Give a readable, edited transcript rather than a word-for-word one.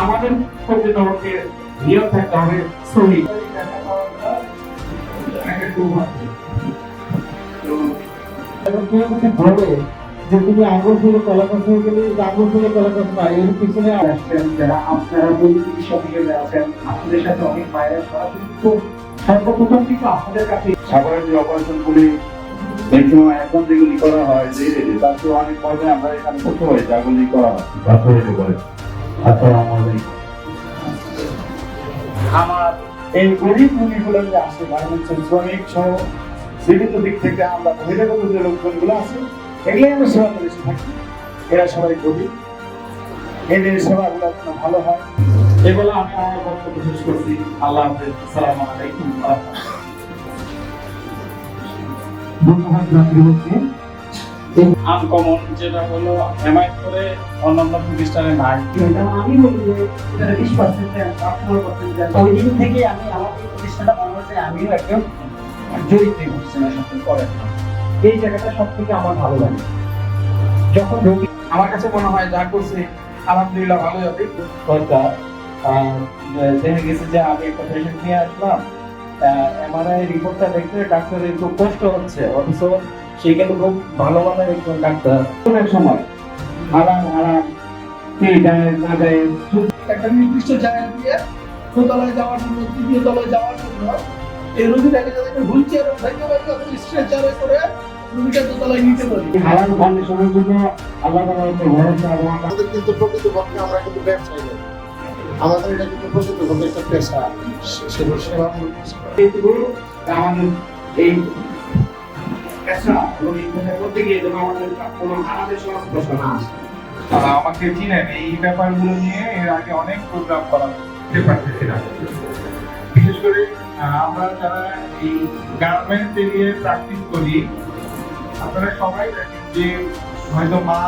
আমাদের প্রতি তোমাকে নিয়ম থাকতে হবে সহি যে তুমি আঙ্গুল ফুলে কলা গাছ হয়ে গেলে আঙ্গুল ফুলে কলা গাছ পাই এর পিছনে আসছেন যারা আপনারা বলি চিকিৎসা থেকে আছেন আপনাদের সাথে অনেক মায়ের সরাসরি সর্বপ্রথম কিন্তু আপনাদের কাছে সাগরের যে অপারেশনগুলি ম্যাক্সিমাম এখন যেগুলি করা হয় যে তার চেয়ে অনেক পর্বে আমরা এখানে করতে পারি যেগুলি করা হয় আমার এই গরিব রোগীগুলো যে আসে গার্মেন্টসের শ্রমিক সহ জীবিত দিক থেকে আমরা বহিরাগত যে লোকজনগুলো আছে এগুলোই আমরা সেবা করে এসে থাকি। এরা সবাই গরিব, এদের সেবাগুলো যেন ভালো হয়। এগুলো আমি আমার বক্তব্য শেষ করছি। আল্লাহ হাফেজ। আসসালামু আলাইকুম ওয়া রাহমাতুল্লাহ। আনকমন যেটা হলো হেমায়ত করে অন্যান্য প্রতিষ্ঠানে নাই। আমি বলি যে 20% 18% ওই দিন থেকে আমি আমার এই প্রতিষ্ঠানটা বানাতে আমিও একজন জড়িত এই প্রতিষ্ঠানের সাথে করেন। এই জায়গাটা সব থেকে আমার ভালো লাগে। যখন রোগী আমার কাছে মনে হয় যা করছি আলহামদুলিল্লাহ ভালোই হবে। সরকার দেখা গেছে যে আমি একটা পেশেন্ট নিয়ে আসলাম, এমআরআই রিপোর্টটা দেখতে ডাক্তারের খুব কষ্ট হচ্ছে, অথচ সে কিন্তু খুব ভালো মানের একজন ডাক্তার। অনেক সময় আরাম কে যায় না যায় একটা নির্দিষ্ট জায়গা দিয়ে দোতলায় যাওয়ার জন্য, তৃতীয় তলায় যাওয়ার জন্য এই রোগীটাকে যাতে হুইল চেয়ারে ভেঙে স্ট্রেচারে করে রোগীটা দোতলায় নিতে পারি। হালাল কন্ডিশনের জন্য আল্লাহ তাআলার উপর ভরসা এবং আমাদের কিন্তু প্রকৃতপক্ষে আমরা কিন্তু ব্যবসায়ী নই, আমাদের এটা কিন্তু প্রকৃতপক্ষে একটা পেশা, সেবা সেবামূলক পেশা। আমাদের এই পেশা এবং এই পেশা করতে গিয়ে যেন আমাদের কোনো আমাদের সংস্পর্শ না আসে। আমাকে চিনেন এই ব্যাপারগুলো নিয়ে এর আগে অনেক প্রোগ্রাম করা পারতেছিলাম। বিশেষ করে আমরা যারা এই গার্মেন্টস এরিয়ায় প্র্যাকটিস করি, আপনারা সবাই জানেন যে হয়তো মা